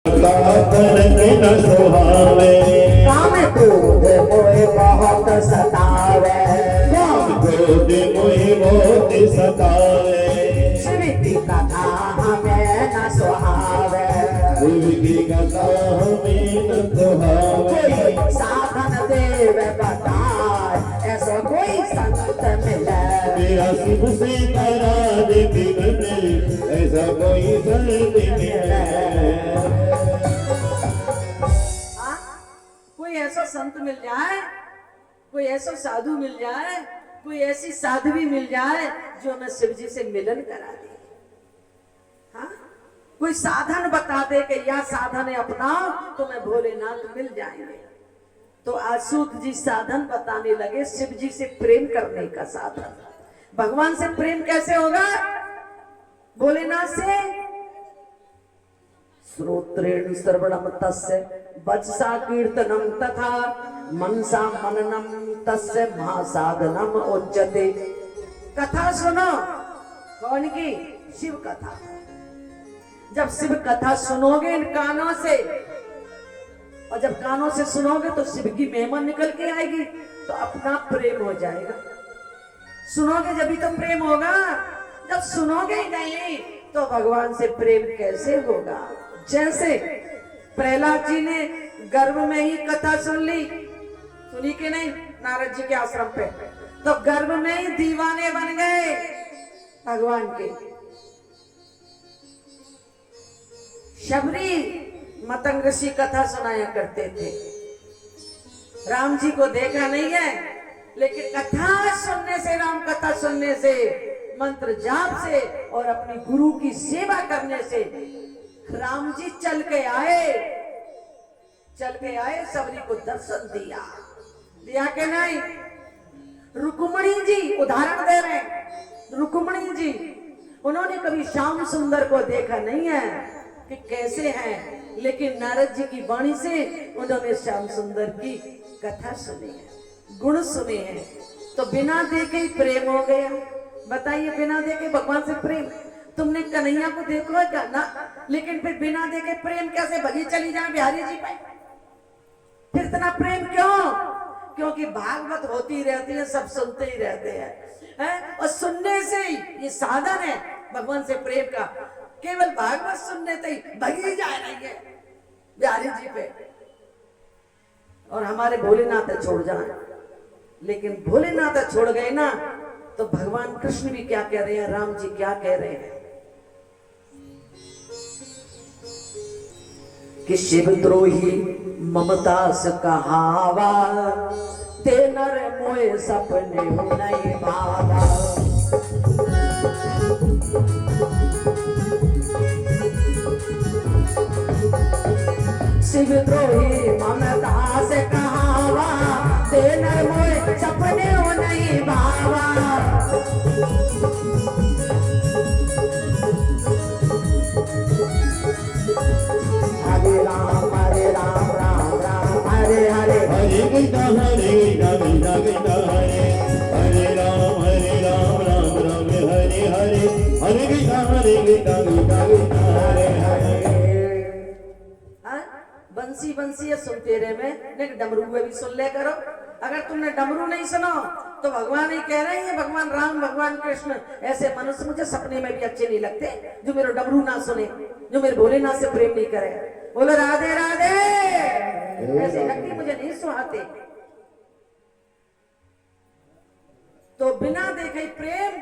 साधन के न सुहावे, काम क्रोध मोहे बहुत सतावे, काम क्रोध मोहे बहुत सतावे, शिव की कथा हमें न सुहावे, शिव की कथा हमें न सुहावे। कोई साधन देव बताए, ऐसा कोई संत मिले, मेरा शिव से करा दे बिगड़, ऐसा कोई संत मिले। कोई ऐसा संत मिल जाए, कोई ऐसा साधु मिल जाए, कोई ऐसी साध्वी मिल जाए जो हमें शिव जी से मिलन करा दे। हाँ? कोई साधन बता दे कि यह साधन है अपनाओ तुम्हें भोलेनाथ मिल जाएंगे। तो आज सूत जी साधन बताने लगे शिव जी से प्रेम करने का साधन। भगवान से प्रेम कैसे होगा? भोलेनाथ से श्रोत्रेण श्रवणम तस्य वचसा कीर्तनम तथा मनसा मननम तस्य महासाधनम उच्यते। कथा सुनो, कौन की? शिव कथा। जब शिव कथा सुनोगे इन कानों से, और जब कानों से सुनोगे तो शिव की महिमा निकल के आएगी, तो अपना प्रेम हो जाएगा। सुनोगे जब भी तो प्रेम होगा, जब सुनोगे ही नहीं तो भगवान से प्रेम कैसे होगा? जैसे प्रहलाद जी ने गर्भ में ही कथा सुन ली, सुनी कि नहीं? नारद जी के आश्रम पे, तो गर्भ में ही दीवाने बन गए भगवान के। शबरी मतंग ऋषि कथा सुनाया करते थे। राम जी को देखा नहीं है, लेकिन कथा सुनने से, राम कथा सुनने से, मंत्र जाप से और अपनी गुरु की सेवा करने से राम जी चल के आए, सबरी को दर्शन दिया कि नहीं? रुक्मणी जी उदाहरण दे रहे हैं। रुक्मणी जी, उन्होंने कभी श्याम सुंदर को देखा नहीं है कि कैसे हैं, लेकिन नारद जी की वाणी से उन्होंने श्याम सुंदर की कथा सुनी है, गुण सुने हैं, तो बिना देखे ही प्रेम हो गया। बताइए, बिना देखे भगवान से प्रेम? तुमने कन्हैया को देखो है क्या? ना, लेकिन फिर बिना देखे प्रेम कैसे? भजी चली जाए बिहारी जी पे, फिर इतना प्रेम क्यों? क्योंकि भागवत होती रहती है, सब सुनते ही रहते हैं, और सुनने से ही ये साधन है भगवान से प्रेम का। केवल भागवत सुनने से ही भगी जा रही है बिहारी जी पे, और हमारे भोलेनाथ छोड़ जाए। लेकिन भोलेनाथ छोड़ गए ना, तो भगवान कृष्ण भी क्या कह रहे हैं, राम जी क्या कह रहे हैं कि शिवद्रोही ममतास कहावा, ते नर मोए सपने नहीं भावा। शिवद्रोही ममतास कहावा, ते नर मोए सपने नहीं भावा। हरे गीता हरे गीता गीता गीता हरे, हरे राम राम राम हरे हरे, हरे गीता गीता गीता हरे हरे। बंसी बंसी है सुनते रहे में, लेकिन डमरू में भी सुन ले करो। अगर तुमने डमरू नहीं सुनो तो भगवान ही कह रहे हैं, भगवान राम, भगवान कृष्ण, ऐसे मनुष्य मुझे सपने में भी अच्छे नहीं लगते जो मेरे डमरू ना सुने, जो मेरे भोलेनाथ से प्रेम नहीं करे। बोलो राधे राधे। ऐसे लगती मुझे नहीं सुहाते। तो बिना देखे प्रेम,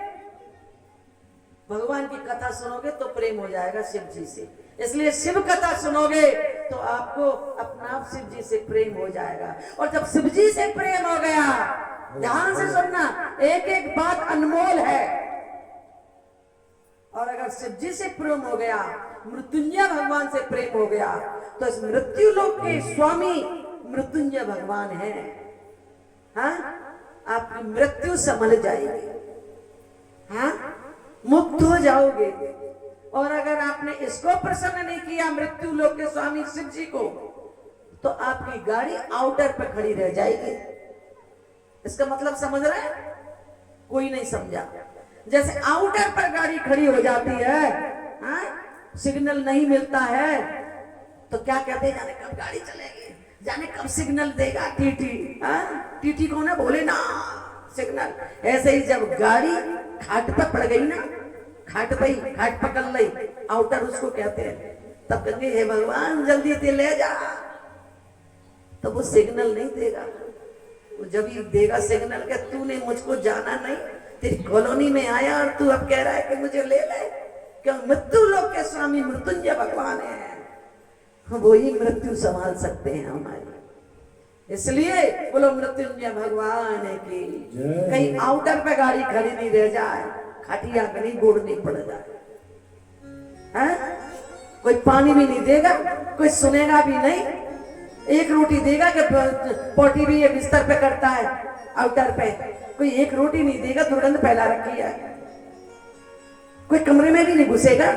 भगवान की कथा सुनोगे तो प्रेम हो जाएगा शिव जी से। इसलिए शिव कथा सुनोगे तो आपको अपना आप शिव जी से प्रेम हो जाएगा। और जब शिव जी से प्रेम हो गया, ध्यान से सुनना, एक एक बात अनमोल है। और अगर शिव जी से प्रेम हो गया, मृत्युंजय भगवान से प्रेम हो गया, तो इस मृत्यु लोक के स्वामी मृत्युंजय भगवान है। हाँ, आपकी मृत्यु संभल जाएगी। हाँ, मुक्त हो जाओगे। और अगर आपने इसको प्रसन्न नहीं किया, मृत्यु लोक के स्वामी शिव जी को, तो आपकी गाड़ी आउटर पे खड़ी रह जाएगी। इसका मतलब समझ रहे हैं? कोई नहीं समझा। जैसे आउटर पर गाड़ी खड़ी हो जाती है, हाँ? सिग्नल नहीं मिलता है, तो क्या कहते हैं, जाने कब गाड़ी चलेगी, जाने कब सिग्नल देगा टीटी। हाँ, टीटी कौन है, बोले ना सिग्नल। ऐसे ही जब गाड़ी घाट पर पड़ गई ना, घाट पे ही घाट पकड़ ली, आउटर उसको कहते हैं, तब कहेंगे हे भगवान जल्दी से ले जा। तो वो सिग्नल नहीं देगा, वो जब ही देगा सिग्नल के तूने मुझको जाना नहीं, तेरी कॉलोनी में आया और तू अब कह रहा है कि मुझे ले ले। क्यों, मृत्यु लोक के स्वामी मृत्युंजय भगवान है, वही मृत्यु संभाल सकते हैं हमारी। इसलिए बोलो मृत्युंजय भगवान है कि कहीं आउटर पे गाड़ी खड़ी नहीं रह जाए, खटिया कहीं गोड़ नहीं पड़ जाए, हैं? कोई पानी भी नहीं देगा, कोई सुनेगा भी नहीं, एक रोटी देगा कि पोटी भी ये बिस्तर पे करता है आउटर पे, कोई एक रोटी नहीं देगा, दुर्गंध फैला रखी है, कोई कमरे में भी नहीं घुसेगा।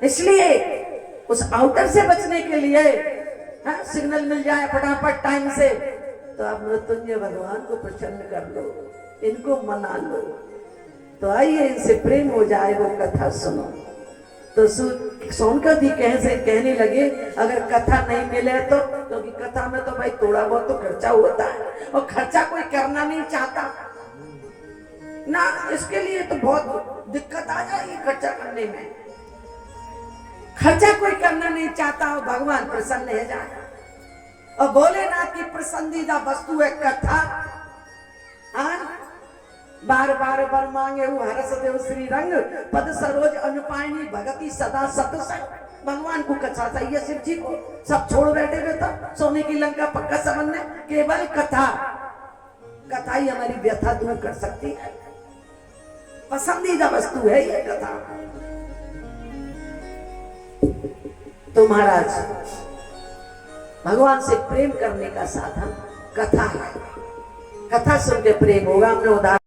इसलिए उस आउटर से बचने के लिए सिग्नल मिल जाए फटाफट टाइम से, तो आप मृत्युंजय भगवान को प्रसन्न कर लो, इनको मना लो। तो आइए इनसे प्रेम हो जाए, वो कथा सुनो। तो सोनकर जी कहने लगे अगर कथा नहीं मिले तो, क्योंकि कथा में तो भाई थोड़ा बहुत तो खर्चा होता है, और खर्चा कोई करना नहीं चाहता ना, इसके लिए तो बहुत दिक्कत आ जाएगी खर्चा करने में। खर्चा कोई करना नहीं चाहता और भगवान प्रसन्न हो जाए। और भोलेनाथ की पसंदीदा वस्तु है कथा। बार बार बर मांगे वो हरस देव श्री रंग, पद सरोज अनुपायनी भगति सदा सतसंग। भगवान को कथा चाहिए, शिव जी को सब छोड़ बैठे हुए था, सोने की लंका पक्का समझने, केवल कथा, कथा ही हमारी व्यथा दूर कर सकती है। पसंदीदा वस्तु है ये कथा। तो महाराज भगवान से प्रेम करने का साधन कथा है, कथा सुन के प्रेम होगा। हमने उदाहरण